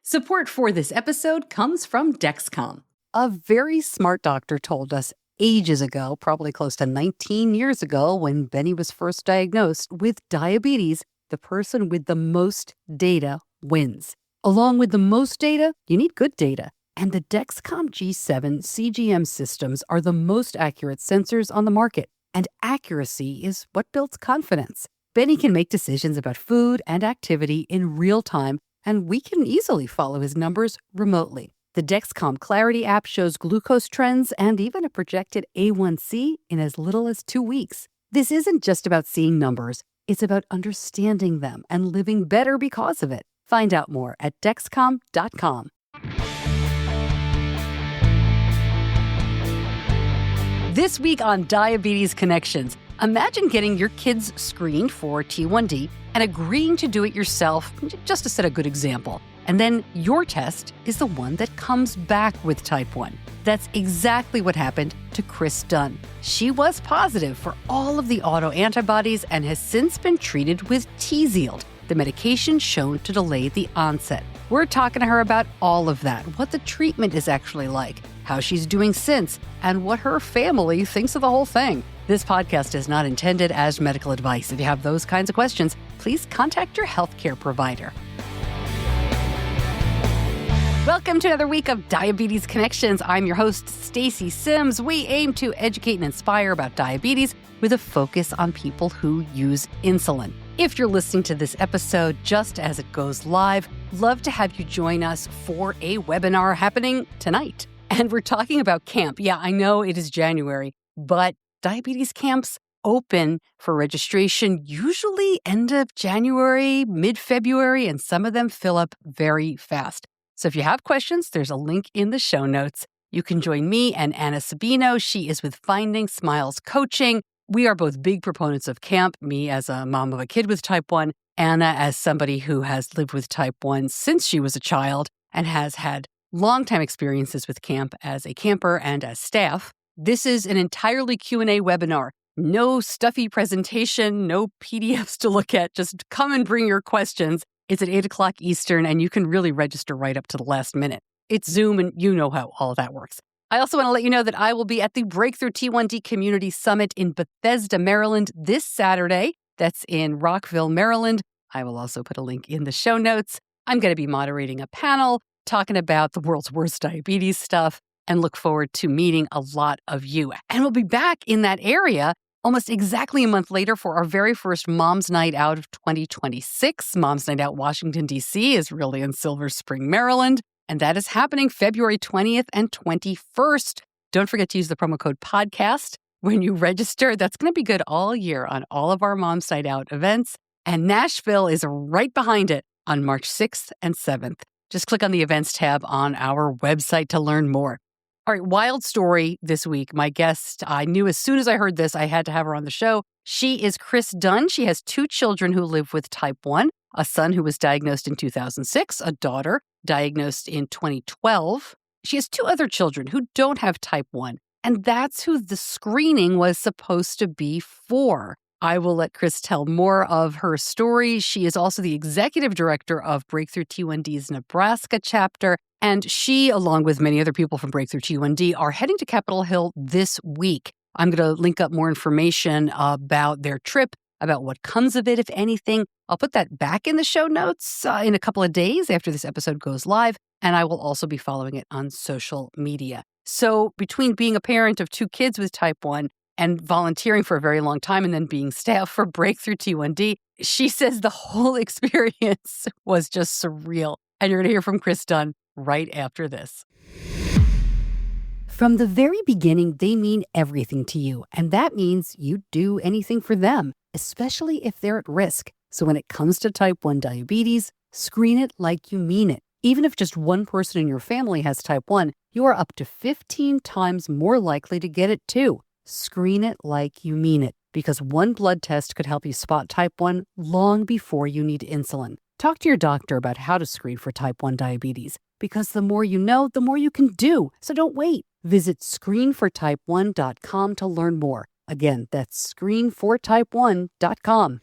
Support for this episode comes from Dexcom. A very smart doctor told us ages ago, probably close to 19 years ago, when Benny was first diagnosed with diabetes, the person with the most data wins. Along with the most data, you need good data. And the Dexcom G7 CGM systems are the most accurate sensors on the market. And accuracy is what builds confidence. Benny can make decisions about food and activity in real time, and we can easily follow his numbers remotely. The Dexcom Clarity app shows glucose trends and even a projected A1C in as little as 2 weeks. This isn't just about seeing numbers. It's about understanding them and living better because of it. Find out more at Dexcom.com. This week on Diabetes Connections, imagine getting your kids screened for T1D and agreeing to do it yourself, just to set a good example. And then your test is the one that comes back with type 1. That's exactly what happened to Chris Dunn. She was positive for all of the autoantibodies and has since been treated with Tzield, the medication shown to delay the onset. We're talking to her about all of that, what the treatment is actually like, how she's doing since, and what her family thinks of the whole thing. This podcast is not intended as medical advice. If you have those kinds of questions, please contact your healthcare provider. Welcome to another week of Diabetes Connections. I'm your host, Stacey Sims. We aim to educate and inspire about diabetes with a focus on people who use insulin. If you're listening to this episode just as it goes live, love to have you join us for a webinar happening tonight. And we're talking about camp. Yeah, I know it is January, but diabetes camps open for registration usually end of January, mid-February, and some of them fill up very fast. So if you have questions, there's a link in the show notes. You can join me and Anna Sabino. She is with Finding Smiles Coaching. We are both big proponents of camp, me as a mom of a kid with type 1, Anna as somebody who has lived with type 1 since she was a child and has had longtime experiences with camp as a camper and as staff. This is an entirely Q&A webinar. No stuffy presentation, no PDFs to look at. Just come and bring your questions. It's at 8 o'clock Eastern, and you can really register right up to the last minute. It's Zoom, and you know how all of that works. I also want to let you know that I will be at the Breakthrough T1D Community Summit in Bethesda, Maryland this Saturday. That's in Rockville, Maryland. I will also put a link in the show notes. I'm going to be moderating a panel talking about the world's worst diabetes stuff and look forward to meeting a lot of you. And we'll be back in that area almost exactly a month later for our very first Mom's Night Out of 2026. Mom's Night Out Washington, D.C. is really in Silver Spring, Maryland. And that is happening February 20th and 21st. Don't forget to use the promo code podcast when you register. That's going to be good all year on all of our Mom's Night Out events. And Nashville is right behind it on March 6th and 7th. Just click on the events tab on our website to learn more. All right, wild story this week. My guest, I knew as soon as I heard this, I had to have her on the show. She is Chris Dunn. She has 2 children who live with type 1, a son who was diagnosed in 2006, a daughter diagnosed in 2012. She has 2 other children who don't have type 1, and that's who the screening was supposed to be for. I will let Chris tell more of her story. She is also the executive director of Breakthrough T1D's Nebraska chapter. And she, along with many other people from Breakthrough T1D, are heading to Capitol Hill this week. I'm going to link up more information about their trip, about what comes of it, if anything. I'll put that back in the show notes in a couple of days after this episode goes live. And I will also be following it on social media. So between being a parent of 2 kids with type 1 and volunteering for a very long time and then being staff for Breakthrough T1D, she says the whole experience was just surreal. And you're going to hear from Chris Dunn right after this. From the very beginning, they mean everything to you, and that means you do anything for them, especially if they're at risk. So when it comes to type 1 diabetes, screen it like you mean it. Even if just one person in your family has type 1, you are up to 15 times more likely to get it too. Screen it like you mean it, because one blood test could help you spot type 1 long before you need insulin. Talk to your doctor about how to screen for type 1 diabetes, because the more you know, the more you can do. So don't wait. Visit screenfortype1.com to learn more. Again, that's screenfortype1.com.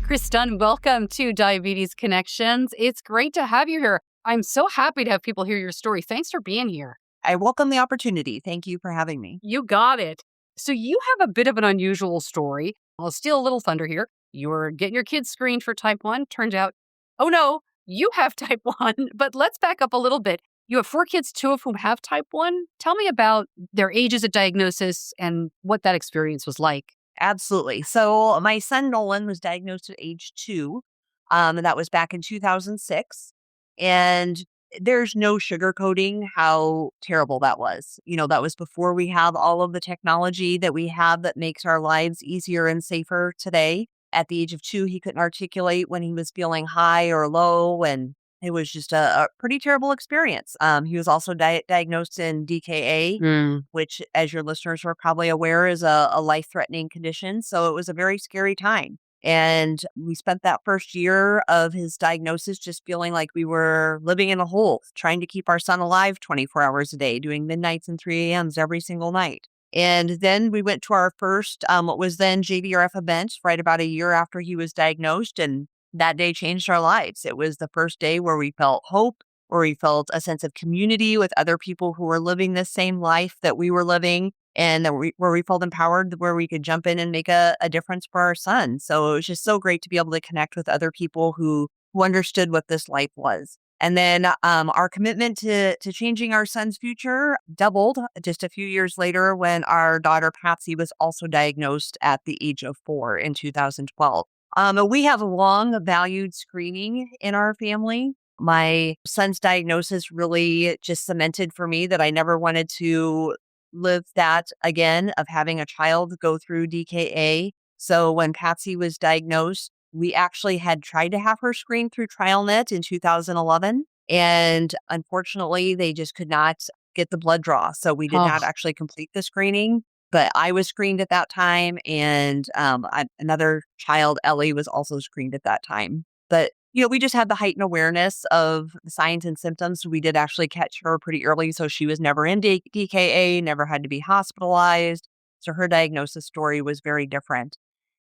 Chris Dunn, welcome to Diabetes Connections. It's great to have you here. I'm so happy to have people hear your story. Thanks for being here. I welcome the opportunity. Thank you for having me. You got it. So you have a bit of an unusual story. I'll steal a little thunder here. You were getting your kids screened for type 1. Turns out, oh no, you have type 1. But let's back up a little bit. You have 4 kids, 2 of whom have type 1. Tell me about their ages at diagnosis and what that experience was like. Absolutely. So my son Nolan was diagnosed at age 2. And that was back in 2006. And there's no sugarcoating how terrible that was. That was before we have all of the technology that we have that makes our lives easier and safer today. At the age of 2, he couldn't articulate when he was feeling high or low, and it was just a pretty terrible experience. He was also diagnosed in DKA, which, as your listeners are probably aware, is a life-threatening condition. So it was a very scary time. And we spent that first year of his diagnosis just feeling like we were living in a hole, trying to keep our son alive 24 hours a day, doing midnights and 3 a.m.s every single night. And then we went to our first, what was then JBRF event right about a year after he was diagnosed. And that day changed our lives. It was the first day where we felt hope, where we felt a sense of community with other people who were living the same life that we were living, and where we felt empowered, where we could jump in and make a difference for our son. So it was just so great to be able to connect with other people who understood what this life was. And then our commitment to changing our son's future doubled just a few years later when our daughter Patsy was also diagnosed at the age of 4 in 2012. We have long valued screening in our family. My son's diagnosis really just cemented for me that I never wanted to live that again, of having a child go through DKA. So when Patsy was diagnosed, we actually had tried to have her screened through TrialNet in 2011. And unfortunately, they just could not get the blood draw. So we did not actually complete the screening. But I was screened at that time. And another child, Ellie, was also screened at that time. But we just had the heightened awareness of the signs and symptoms. We did actually catch her pretty early. So she was never in DKA, never had to be hospitalized. So her diagnosis story was very different.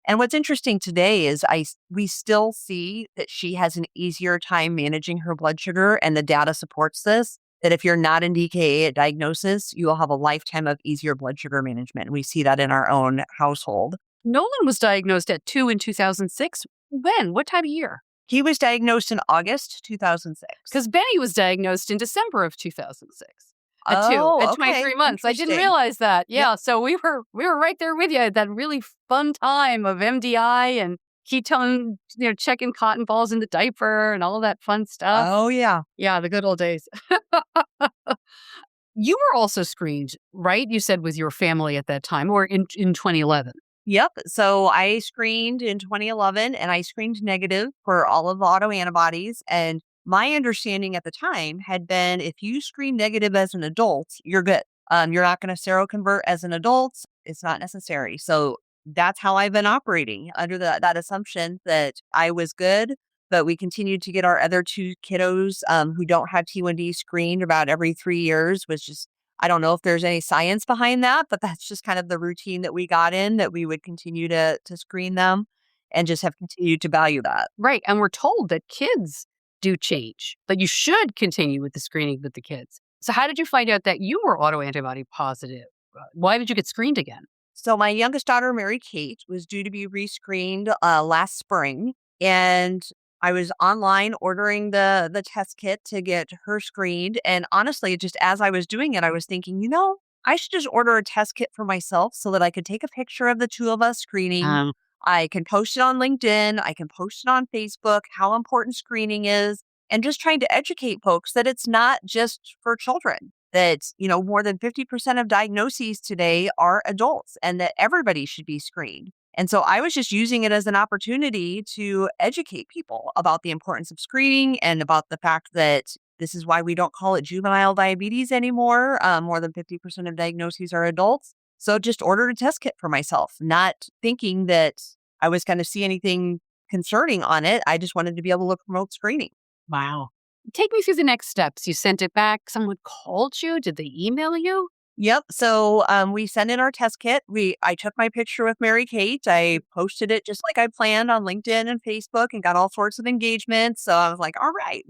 And what's interesting today is we still see that she has an easier time managing her blood sugar. And the data supports this, that if you're not in DKA at diagnosis, you will have a lifetime of easier blood sugar management. And we see that in our own household. Nolan was diagnosed at 2 in 2006. When? What time of year? He was diagnosed in August 2006. Because Benny was diagnosed in December of 2006. At 23 months. I didn't realize that. Yeah. Yep. So we were right there with you at that really fun time of MDI and ketone, checking cotton balls in the diaper and all of that fun stuff. Oh, yeah. Yeah, the good old days. You were also screened, right? You said with your family at that time, or in 2011. Yep. So I screened in 2011 and I screened negative for all of the autoantibodies. And my understanding at the time had been if you screen negative as an adult, you're good. You're not going to seroconvert as an adult. It's not necessary. So that's how I've been operating under that assumption that I was good. But we continued to get our other 2 kiddos who don't have T1D screened about every 3 years, which is, I don't know if there's any science behind that, but that's just kind of the routine that we got in, that we would continue to screen them and just have continued to value that. Right. And we're told that kids do change, that you should continue with the screening with the kids. So how did you find out that you were autoantibody positive? Why did you get screened again? So my youngest daughter, Mary Kate, was due to be rescreened last spring. And I was online ordering the test kit to get her screened. And honestly, just as I was doing it, I was thinking, I should just order a test kit for myself so that I could take a picture of the 2 of us screening. I can post it on LinkedIn. I can post it on Facebook, how important screening is, and just trying to educate folks that it's not just for children, that, more than 50% of diagnoses today are adults and that everybody should be screened. And so I was just using it as an opportunity to educate people about the importance of screening and about the fact that this is why we don't call it juvenile diabetes anymore. More than 50% of diagnoses are adults. So just ordered a test kit for myself, not thinking that I was going to see anything concerning on it. I just wanted to be able to promote screening. Wow. Take me through the next steps. You sent it back. Someone called you. Did they email you? Yep. So we sent in our test kit. I took my picture with Mary Kate. I posted it just like I planned on LinkedIn and Facebook and got all sorts of engagement. So I was like, all right,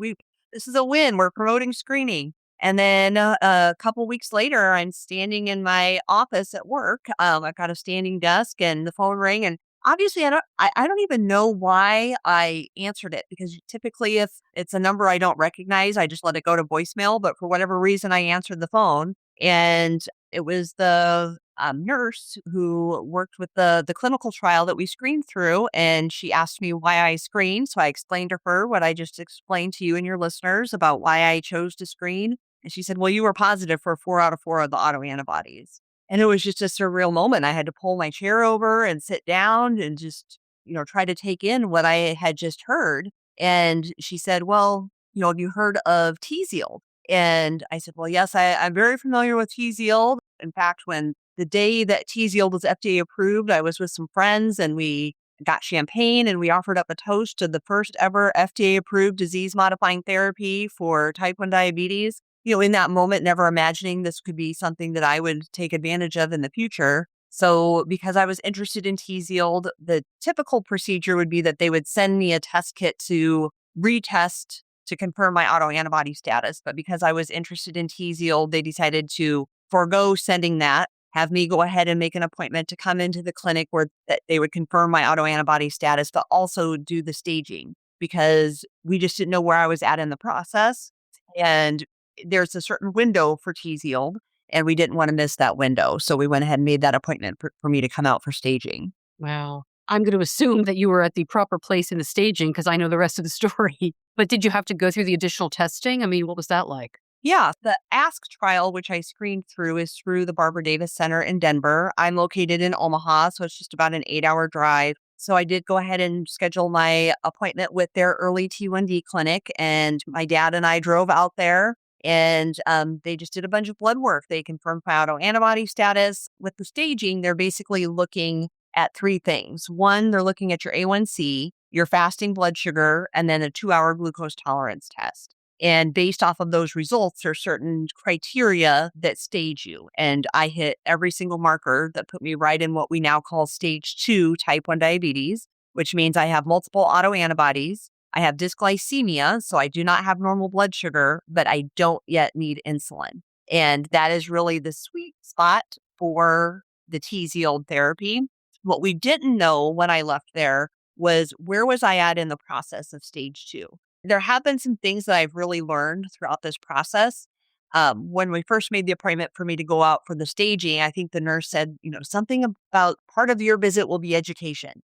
this is a win. We're promoting screening. And then a couple weeks later, I'm standing in my office at work. I've got a standing desk and the phone rang. And obviously, I don't even know why I answered it, because typically if it's a number I don't recognize, I just let it go to voicemail. But for whatever reason, I answered the phone. And it was the nurse who worked with the clinical trial that we screened through. And she asked me why I screened. So I explained to her what I just explained to you and your listeners about why I chose to screen. And she said, well, you were positive for 4 out of 4 of the autoantibodies. And it was just a surreal moment. I had to pull my chair over and sit down and just, try to take in what I had just heard. And she said, well, have you heard of Tzield? And I said, well, yes, I'm very familiar with Tzield. In fact, when the day that Tzield was FDA approved, I was with some friends and we got champagne and we offered up a toast to the first ever FDA approved disease modifying therapy for type 1 diabetes. In that moment, never imagining this could be something that I would take advantage of in the future. So because I was interested in Tzield, the typical procedure would be that they would send me a test kit to retest to confirm my autoantibody status. But because I was interested in Tzield, they decided to forego sending that, have me go ahead and make an appointment to come into the clinic where that they would confirm my autoantibody status, but also do the staging, because we just didn't know where I was at in the process. And there's a certain window for Tzield, and we didn't want to miss that window. So we went ahead and made that appointment for me to come out for staging. Wow. I'm going to assume that you were at the proper place in the staging because I know the rest of the story. But did you have to go through the additional testing? I mean, what was that like? Yeah, the ASK trial, which I screened through, is through the Barbara Davis Center in Denver. I'm located in Omaha, so it's just about an 8-hour drive. So I did go ahead and schedule my appointment with their early T1D clinic, and my dad and I drove out there, and they just did a bunch of blood work. They confirmed my autoantibody status. With the staging, they're basically looking at 3 things. One, they're looking at your A1C, your fasting blood sugar, and then a 2-hour glucose tolerance test. And based off of those results, there are certain criteria that stage you. And I hit every single marker that put me right in what we now call stage 2 type 1 diabetes, which means I have multiple autoantibodies. I have dysglycemia, so I do not have normal blood sugar, but I don't yet need insulin. And that is really the sweet spot for the Tzield therapy. What we didn't know when I left there was, where was I at in the process of stage 2? There have been some things that I've really learned throughout this process. When we first made the appointment for me to go out for the staging, I think the nurse said, something about part of your visit will be education.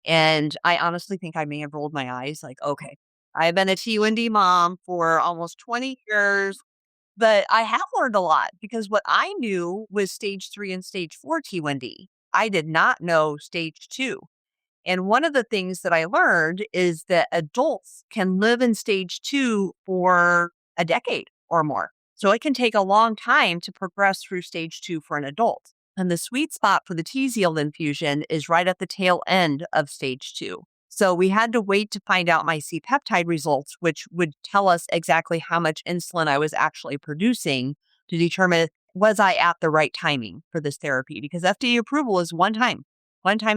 And I honestly think I may have rolled my eyes like, okay, I've been a T1D mom for almost 20 years, but I have learned a lot, because what I knew was stage 3 and stage 4 T1D. I did not know stage 2. And one of the things that I learned is that adults can live in stage 2 for a decade or more. So it can take a long time to progress through stage 2 for an adult. And the sweet spot for the Tzield infusion is right at the tail end of stage 2. So we had to wait to find out my C-peptide results, which would tell us exactly how much insulin I was actually producing, to determine, was I at the right timing for this therapy? Because FDA approval is one time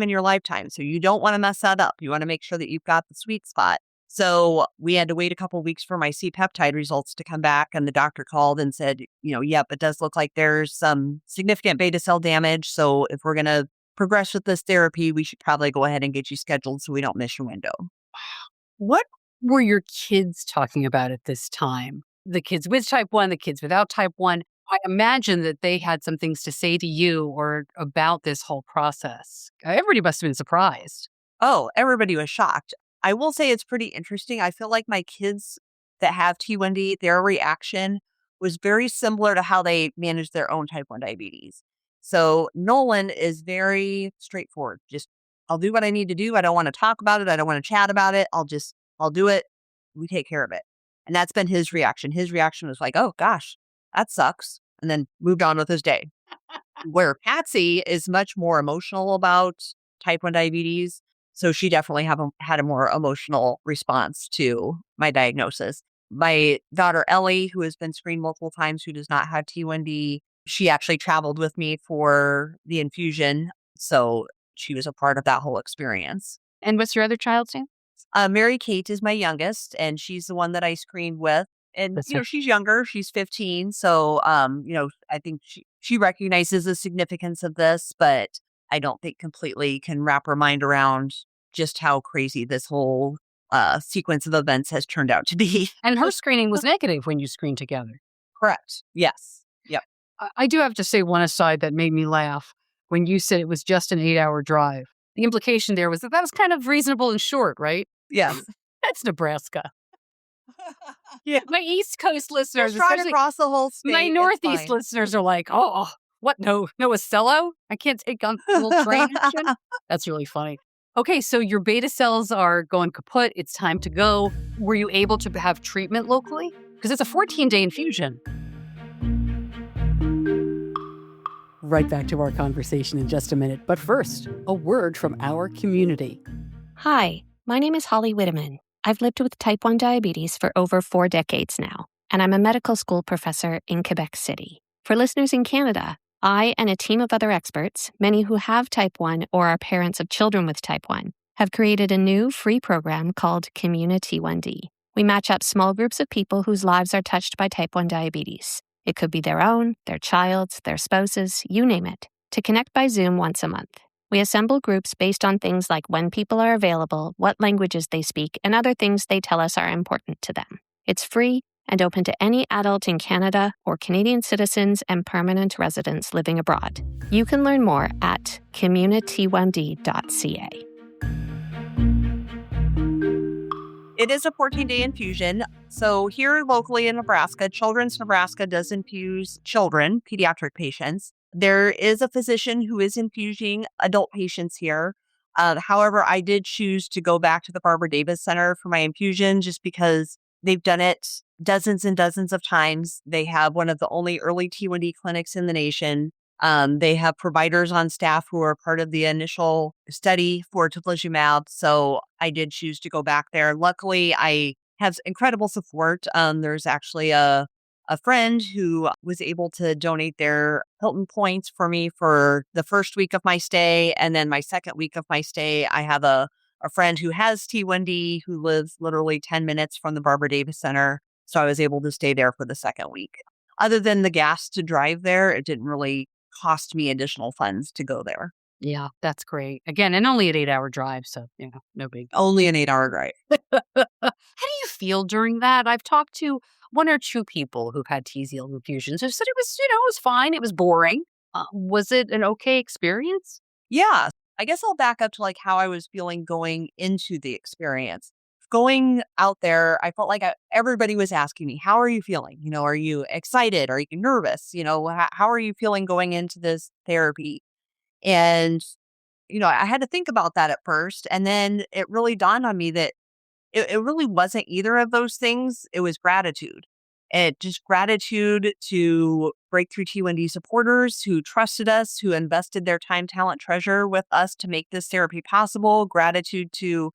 in your lifetime. So you don't want to mess that up. You want to make sure that you've got the sweet spot. So we had to wait a couple of weeks for my C-peptide results to come back. And the doctor called and said, yep, it does look like there's some significant beta cell damage. So if we're going to progress with this therapy, we should probably go ahead and get you scheduled so we don't miss your window. What were your kids talking about at this time? The kids with type 1, the kids without type 1. I imagine that they had some things to say to you or about this whole process. Everybody must have been surprised. Oh, everybody was shocked. I will say it's pretty interesting. I feel like my kids that have T1D, their reaction was very similar to how they manage their own type 1 diabetes. So Nolan is very straightforward. Just, I'll do what I need to do. I don't want to talk about it. I don't want to chat about it. I'll do it. We take care of it. And that's been his reaction. His reaction was like, oh gosh, that sucks. And then moved on with his day. Where Patsy is much more emotional about type 1 diabetes. So she definitely had a more emotional response to my diagnosis. My daughter, Ellie, who has been screened multiple times, who does not have T1D, She actually traveled with me for the infusion. So she was a part of that whole experience. And what's your other child's name? Mary Kate is my youngest, and she's the one that I screened with. And, That's it. she's younger. She's 15. So, I think she recognizes the significance of this, but I don't think completely can wrap her mind around just how crazy this whole sequence of events has turned out to be. And her screening was negative when you screened together. Correct. Yes. Yep. I do have to say one aside that made me laugh when you said it was just an 8-hour drive. The implication there was that was kind of reasonable and short, right? Yes. That's Nebraska. Yeah. My East Coast listeners, Just drive especially across the whole state. my it's Northeast fine. listeners are like, oh, what? No Acello? I can't take on a little train action? That's really funny. Okay, so your beta cells are going kaput. It's time to go. Were you able to have treatment locally? Because it's a 14-day infusion. Right back to our conversation in just a minute. But first, a word from our community. Hi, my name is Holly Whitteman. I've lived with type 1 diabetes for over 4 decades now, and I'm a medical school professor in Quebec City. For listeners in Canada, I and a team of other experts, many who have type 1 or are parents of children with type 1, have created a new free program called Community 1D. We match up small groups of people whose lives are touched by type 1 diabetes. It could be their own, their child's, their spouse's, you name it, to connect by Zoom once a month. We assemble groups based on things like when people are available, what languages they speak, and other things they tell us are important to them. It's free and open to any adult in Canada or Canadian citizens and permanent residents living abroad. You can learn more at community1d.ca. It is a 14-day infusion. So here locally in Nebraska, Children's Nebraska does infuse children, pediatric patients. There is a physician who is infusing adult patients here. However, I did choose to go back to the Barbara Davis Center for my infusion just because they've done it dozens and dozens of times. They have one of the only early T1D clinics in the nation. They have providers on staff who are part of the initial study for tocilizumab. So I did choose to go back there. Luckily, I have incredible support. There's actually a friend who was able to donate their Hilton points for me for the first week of my stay. And then my second week of my stay, I have a friend who has T1D who lives literally 10 minutes from the Barbara Davis Center. So I was able to stay there for the second week. Other than the gas to drive there, it didn't really cost me additional funds to go there. Yeah, that's great. Again, and only an 8-hour drive, so, no big. Only an 8-hour drive. How do you feel during that? I've talked to one or two people who've had Tzield infusions who said it was, it was fine. It was boring. Was it an okay experience? Yeah. I guess I'll back up to like how I was feeling going into the experience. Going out there, I felt like everybody was asking me, how are you feeling? Are you excited? Are you nervous? How are you feeling going into this therapy? And, I had to think about that at first. And then it really dawned on me that it really wasn't either of those things. It was gratitude. Just gratitude to Breakthrough T1D supporters who trusted us, who invested their time, talent, treasure with us to make this therapy possible. Gratitude to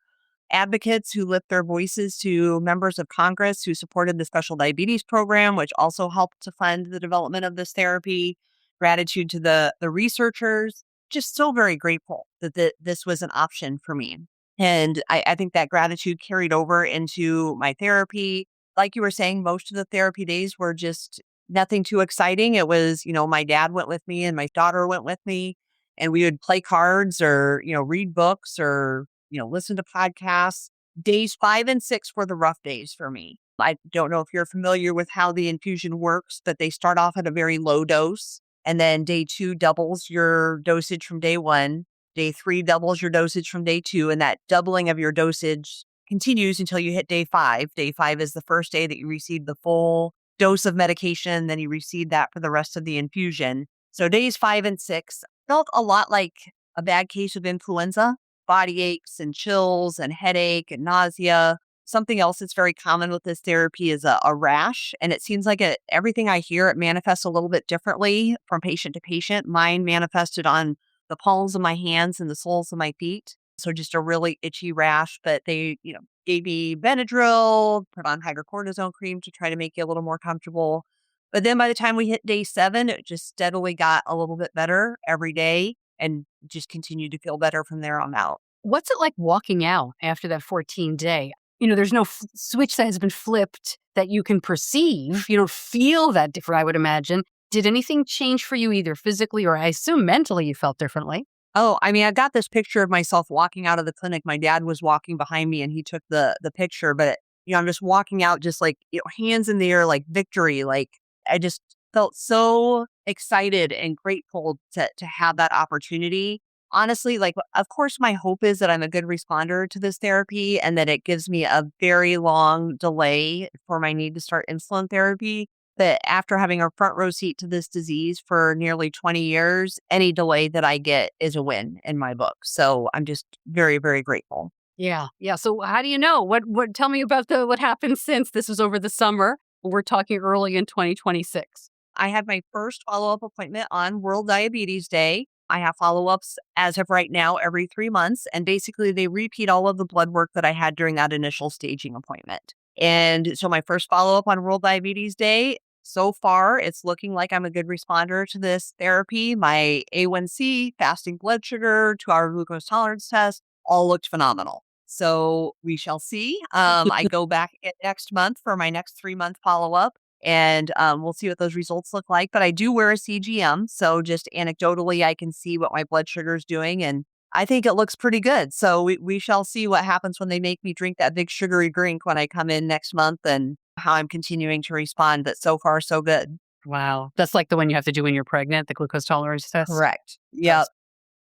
advocates who lift their voices to members of Congress who supported the Special Diabetes Program, which also helped to fund the development of this therapy. Gratitude to the researchers. Just so very grateful that this was an option for me. And I think that gratitude carried over into my therapy. Like you were saying, most of the therapy days were just nothing too exciting. It was, my dad went with me and my daughter went with me, and we would play cards or, read books or, listen to podcasts. Days 5 and 6 were the rough days for me. I don't know if you're familiar with how the infusion works, but they start off at a very low dose. And then day 2 doubles your dosage from day 1. Day 3 doubles your dosage from day 2. And that doubling of your dosage continues until you hit day 5. Day 5 is the first day that you receive the full dose of medication. Then you receive that for the rest of the infusion. So days 5 and 6 felt a lot like a bad case of influenza. Body aches and chills and headache and nausea. Something else that's very common with this therapy is a rash. And it seems like everything I hear, it manifests a little bit differently from patient to patient. Mine manifested on the palms of my hands and the soles of my feet. So just a really itchy rash. But they, gave me Benadryl, put on hydrocortisone cream to try to make you a little more comfortable. But then by the time we hit day 7, it just steadily got a little bit better every day and just continued to feel better from there on out. What's it like walking out after that 14-day? There's no switch that has been flipped that you can perceive. You don't feel that different, I would imagine. Did anything change for you either physically or I assume mentally you felt differently? Oh, I mean, I got this picture of myself walking out of the clinic. My dad was walking behind me and he took the picture, but I'm just walking out, just like, hands in the air, like victory. Like I just felt so excited and grateful to have that opportunity. Honestly, like, of course, my hope is that I'm a good responder to this therapy and that it gives me a very long delay for my need to start insulin therapy. But after having a front row seat to this disease for nearly 20 years, any delay that I get is a win in my book. So I'm just very, very grateful. Yeah. Yeah. So how do you know? What tell me about what happened since this was over the summer? We're talking early in 2026. I had my first follow-up appointment on World Diabetes Day. I have follow-ups as of right now every 3 months. And basically they repeat all of the blood work that I had during that initial staging appointment. And so my first follow-up on World Diabetes Day, so far, it's looking like I'm a good responder to this therapy. My A1C, fasting blood sugar, 2-hour glucose tolerance test, all looked phenomenal. So we shall see. I go back next month for my next 3-month follow-up, and we'll see what those results look like. But I do wear a CGM, so just anecdotally, I can see what my blood sugar is doing, and I think it looks pretty good. So we shall see what happens when they make me drink that big sugary drink when I come in next month and how I'm continuing to respond. But so far, so good. Wow. That's like the one you have to do when you're pregnant, the glucose tolerance test? Correct. Yeah.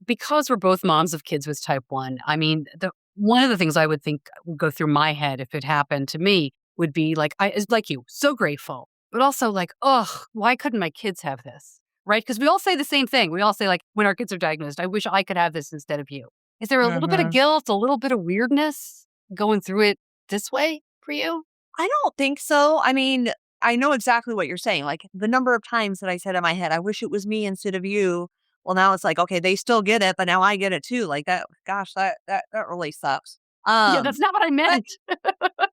Because we're both moms of kids with type 1, I mean, one of the things I would think would go through my head if it happened to me would be like, like you, so grateful, but also like, oh, why couldn't my kids have this? Right? Because we all say the same thing. We all say, like, when our kids are diagnosed, I wish I could have this instead of you. Is there a little bit of guilt, a little bit of weirdness going through it this way for you? I don't think so. I mean, I know exactly what you're saying. Like the number of times that I said in my head, I wish it was me instead of you. Well, now it's like, okay, they still get it, but now I get it too. Like that, gosh, that really sucks. Yeah, that's not what I meant.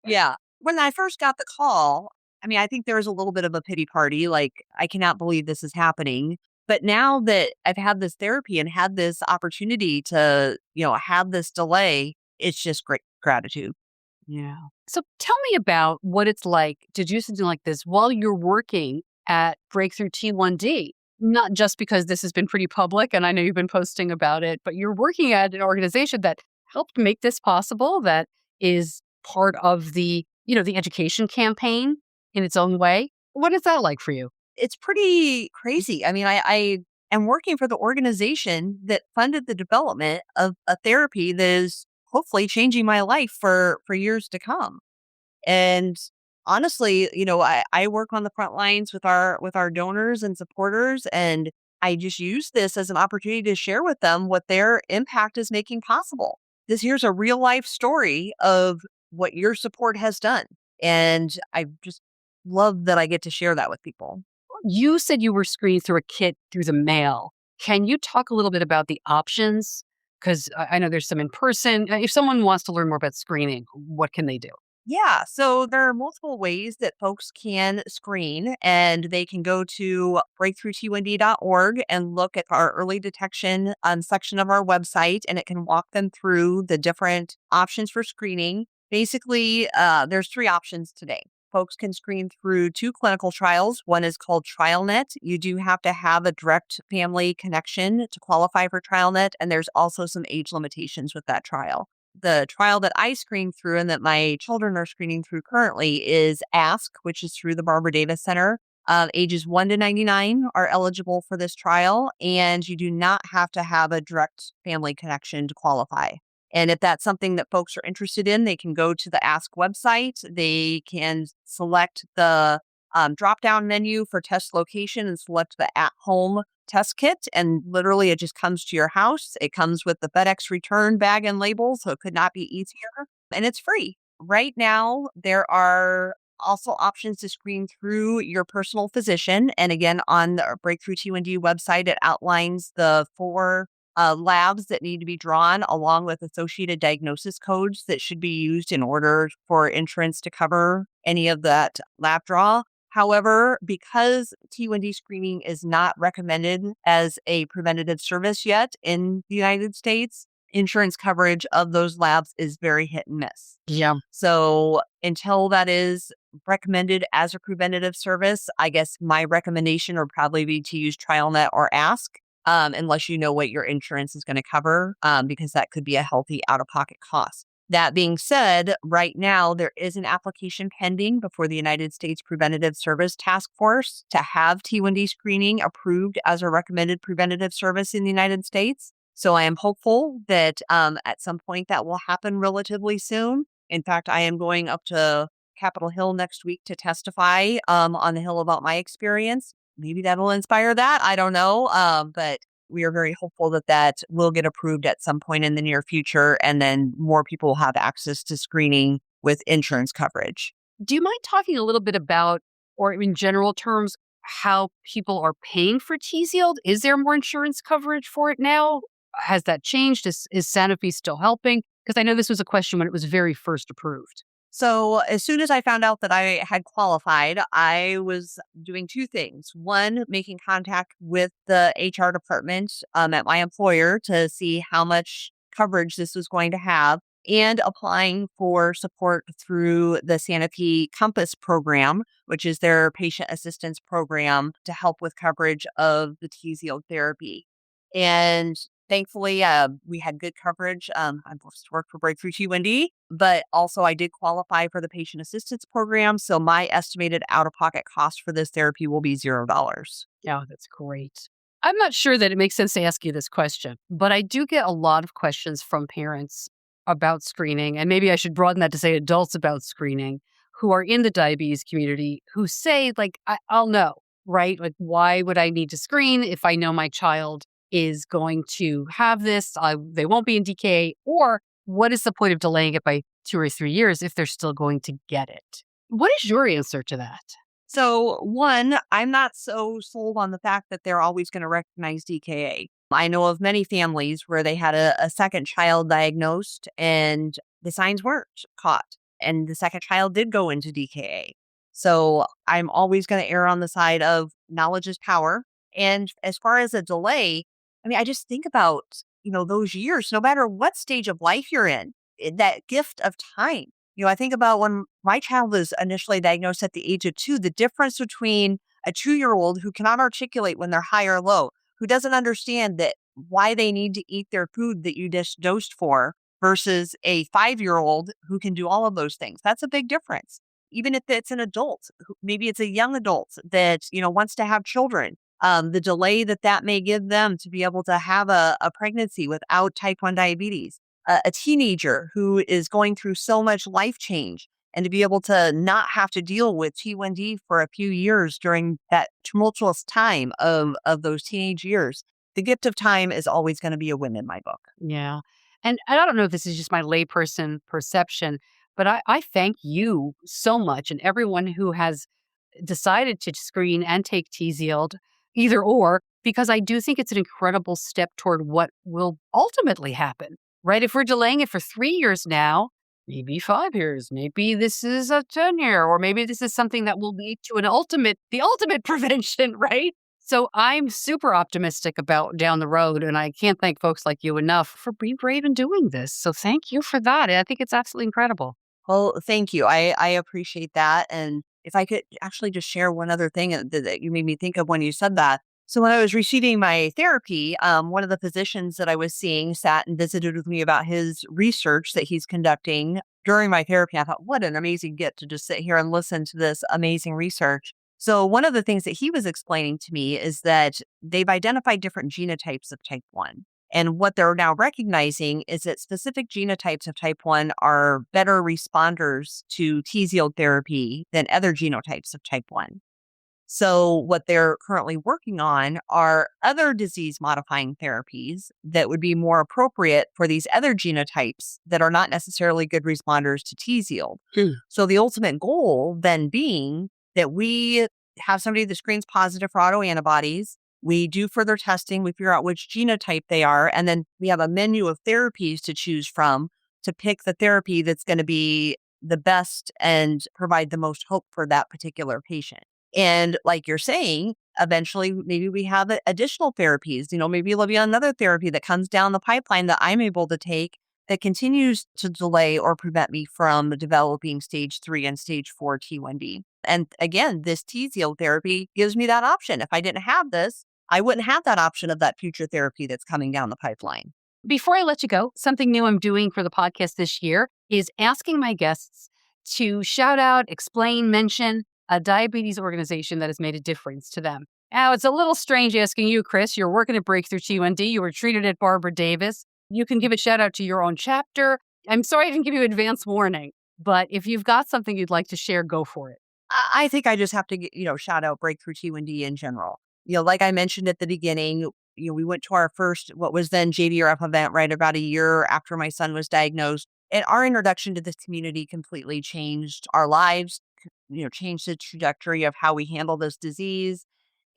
Yeah. When I first got the call, I mean, I think there was a little bit of a pity party. Like, I cannot believe this is happening. But now that I've had this therapy and had this opportunity to, have this delay, it's just great gratitude. Yeah. So tell me about what it's like to do something like this while you're working at Breakthrough T1D. Not just because this has been pretty public and I know you've been posting about it, but you're working at an organization that helped make this possible, that is part of the education campaign in its own way. What is that like for you? It's pretty crazy. I mean, I am working for the organization that funded the development of a therapy that is hopefully changing my life for years to come. And honestly, I work on the front lines with our donors and supporters, and I just use this as an opportunity to share with them what their impact is making possible. Here's a real life story of what your support has done. And I just love that I get to share that with people. You said you were screened through a kit through the mail. Can you talk a little bit about the options? Because I know there's some in person. If someone wants to learn more about screening, what can they do? Yeah, so there are multiple ways that folks can screen, and they can go to breakthrough1d.org and look at our early detection section of our website, and it can walk them through the different options for screening. Basically, there's 3 options today. Folks can screen through 2 clinical trials. One is called TrialNet. You do have to have a direct family connection to qualify for TrialNet, and there's also some age limitations with that trial. The trial that I screen through and that my children are screening through currently is ASK, which is through the Barbara Davis Center. Ages 1 to 99 are eligible for this trial, and you do not have to have a direct family connection to qualify. And if that's something that folks are interested in, they can go to the Ask website. They can select the drop-down menu for test location and select the at-home test kit. And literally, it just comes to your house. It comes with the FedEx return bag and label, so it could not be easier. And it's free. Right now, there are also options to screen through your personal physician. And again, on the Breakthrough T1D website, it outlines the 4 labs that need to be drawn along with associated diagnosis codes that should be used in order for insurance to cover any of that lab draw. However, because T1D screening is not recommended as a preventative service yet in the United States, insurance coverage of those labs is very hit and miss. Yeah. So until that is recommended as a preventative service, I guess my recommendation would probably be to use TrialNet or Ask, unless you know what your insurance is going to cover, because that could be a healthy out-of-pocket cost. That being said, right now, there is an application pending before the United States Preventative Service Task Force to have T1D screening approved as a recommended preventative service in the United States. So I am hopeful that at some point that will happen relatively soon. In fact, I am going up to Capitol Hill next week to testify on the Hill about my experience. Maybe that'll inspire that. I don't know. But we are very hopeful that that will get approved at some point in the near future, and then more people will have access to screening with insurance coverage. Do you mind talking a little bit about, or in general terms, how people are paying for Tzield? Is there more insurance coverage for it now? Has that changed? Is Sanofi still helping? Because I know this was a question when it was very first approved. So as soon as I found out that I had qualified, I was doing two things. One, making contact with the HR department at my employer to see how much coverage this was going to have, and applying for support through the Sanofi Compass program, which is their patient assistance program to help with coverage of the Tzield therapy. And thankfully, we had good coverage. I'm supposed to work for Breakthrough T1D, but also I did qualify for the patient assistance program. So my estimated out-of-pocket cost for this therapy will be $0. Yeah, that's great. I'm not sure that it makes sense to ask you this question, but I do get a lot of questions from parents about screening, and maybe I should broaden that to say adults about screening who are in the diabetes community who say, like, I'll know, right? Like, why would I need to screen if I know my child is going to have this, they won't be in DKA, or what is the point of delaying it by 2 or 3 years if they're still going to get it? What is your answer to that? So one, I'm not so sold on the fact that they're always going to recognize DKA. I know of many families where they had a second child diagnosed and the signs weren't caught, and the second child did go into DKA. So I'm always going to err on the side of knowledge is power. And as far as a delay, I mean, I just think about, those years, no matter what stage of life you're in, that gift of time. I think about when my child was initially diagnosed at the age of 2, the difference between a 2-year-old who cannot articulate when they're high or low, who doesn't understand that why they need to eat their food that you just dosed for, versus a 5-year-old who can do all of those things. That's a big difference. Even if it's an adult, maybe it's a young adult that, wants to have children. The delay that may give them to be able to have a pregnancy without type 1 diabetes, a teenager who is going through so much life change, and to be able to not have to deal with T1D for a few years during that tumultuous time of those teenage years. The gift of time is always going to be a win in my book. Yeah. And I don't know if this is just my layperson perception, but I thank you so much and everyone who has decided to screen and take Tzield, either or, because I do think it's an incredible step toward what will ultimately happen, right? If we're delaying it for 3 years now, maybe 5 years, maybe this is a 10-year, or maybe this is something that will lead to the ultimate prevention, right? So I'm super optimistic about down the road, and I can't thank folks like you enough for being brave and doing this. So thank you for that. I think it's absolutely incredible. Well, thank you. I appreciate that. And if I could actually just share one other thing that you made me think of when you said that. So when I was receiving my therapy, one of the physicians that I was seeing sat and visited with me about his research that he's conducting during my therapy. I thought, what an amazing gift to just sit here and listen to this amazing research. So one of the things that he was explaining to me is that they've identified different genotypes of type 1. And what they're now recognizing is that specific genotypes of type 1 are better responders to Tzield therapy than other genotypes of type 1. So what they're currently working on are other disease-modifying therapies that would be more appropriate for these other genotypes that are not necessarily good responders to Tzield. So the ultimate goal then being that we have somebody that screens positive for autoantibodies, we do further testing, we figure out which genotype they are, and then we have a menu of therapies to choose from to pick the therapy that's going to be the best and provide the most hope for that particular patient. And like you're saying, eventually maybe we have additional therapies, maybe there'll be another therapy that comes down the pipeline that I'm able to take that continues to delay or prevent me from developing stage 3 and stage 4 T1D. And again, this Tzield therapy gives me that option. If I didn't have this, I wouldn't have that option of that future therapy that's coming down the pipeline. Before I let you go, something new I'm doing for the podcast this year is asking my guests to shout out, explain, mention a diabetes organization that has made a difference to them. Now, it's a little strange asking you, Chris. You're working at Breakthrough T1D. You were treated at Barbara Davis. You can give a shout out to your own chapter. I'm sorry I didn't give you advance warning, but if you've got something you'd like to share, go for it. I think I just have to, shout out Breakthrough T1D in general. Like I mentioned at the beginning, we went to our first, what was then JDRF event right about a year after my son was diagnosed. And our introduction to this community completely changed our lives, changed the trajectory of how we handle this disease,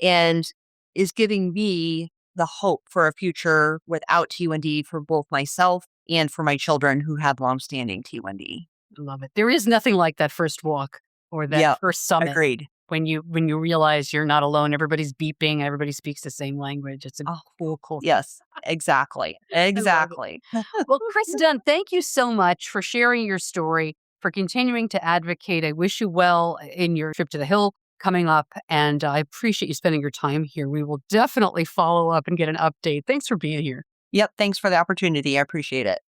and is giving me the hope for a future without T1D for both myself and for my children who have longstanding T1D. Love it. There is nothing like that first walk or that first summit. Agreed. When you realize you're not alone, everybody's beeping, everybody speaks the same language. It's a cool thing. Yes, exactly. Exactly. Well, Chris Dunn, thank you so much for sharing your story, for continuing to advocate. I wish you well in your trip to the Hill coming up, and I appreciate you spending your time here. We will definitely follow up and get an update. Thanks for being here. Yep. Thanks for the opportunity. I appreciate it.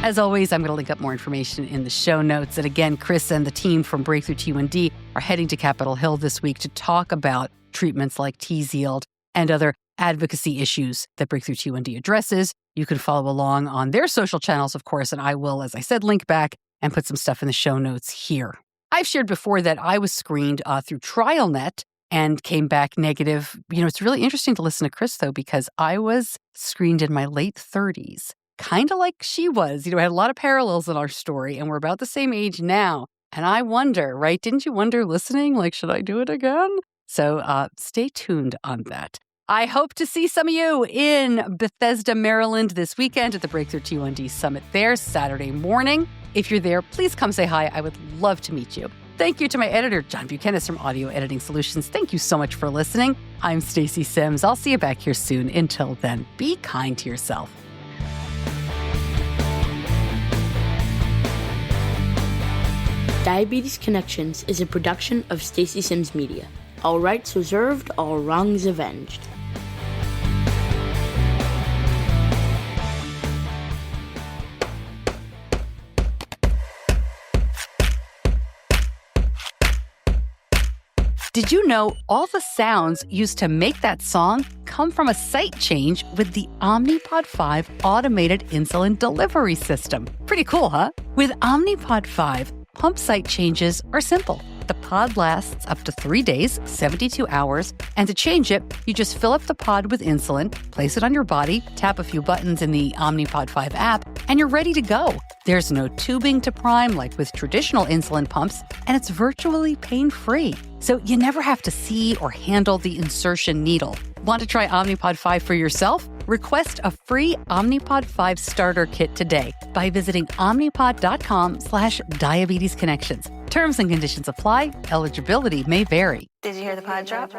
As always, I'm going to link up more information in the show notes. And again, Chris and the team from Breakthrough T1D are heading to Capitol Hill this week to talk about treatments like Tzield and other advocacy issues that Breakthrough T1D addresses. You can follow along on their social channels, of course, and I will, as I said, link back and put some stuff in the show notes here. I've shared before that I was screened through TrialNet and came back negative. It's really interesting to listen to Chris, though, because I was screened in my late 30s. Kind of like she was. I had a lot of parallels in our story, and we're about the same age now. And I wonder, right? Didn't you wonder listening, should I do it again? So stay tuned on that. I hope to see some of you in Bethesda, Maryland this weekend at the Breakthrough T1D Summit there Saturday morning. If you're there, please come say hi. I would love to meet you. Thank you to my editor, John Buchanan from Audio Editing Solutions. Thank you so much for listening. I'm Stacey Sims. I'll see you back here soon. Until then, be kind to yourself. Diabetes Connections is a production of Stacey Sims Media. All rights reserved, all wrongs avenged. Did you know all the sounds used to make that song come from a site change with the Omnipod 5 automated insulin delivery system? Pretty cool, huh? With Omnipod 5, pump site changes are simple. The pod lasts up to 3 days, 72 hours, and to change it, you just fill up the pod with insulin, place it on your body, tap a few buttons in the Omnipod 5 app, and you're ready to go. There's no tubing to prime like with traditional insulin pumps, and it's virtually pain-free. So you never have to see or handle the insertion needle. Want to try Omnipod 5 for yourself? Request a free Omnipod 5 starter kit today by visiting omnipod.com/diabetesconnections. Terms and conditions apply. Eligibility may vary. Did you hear the pod drop?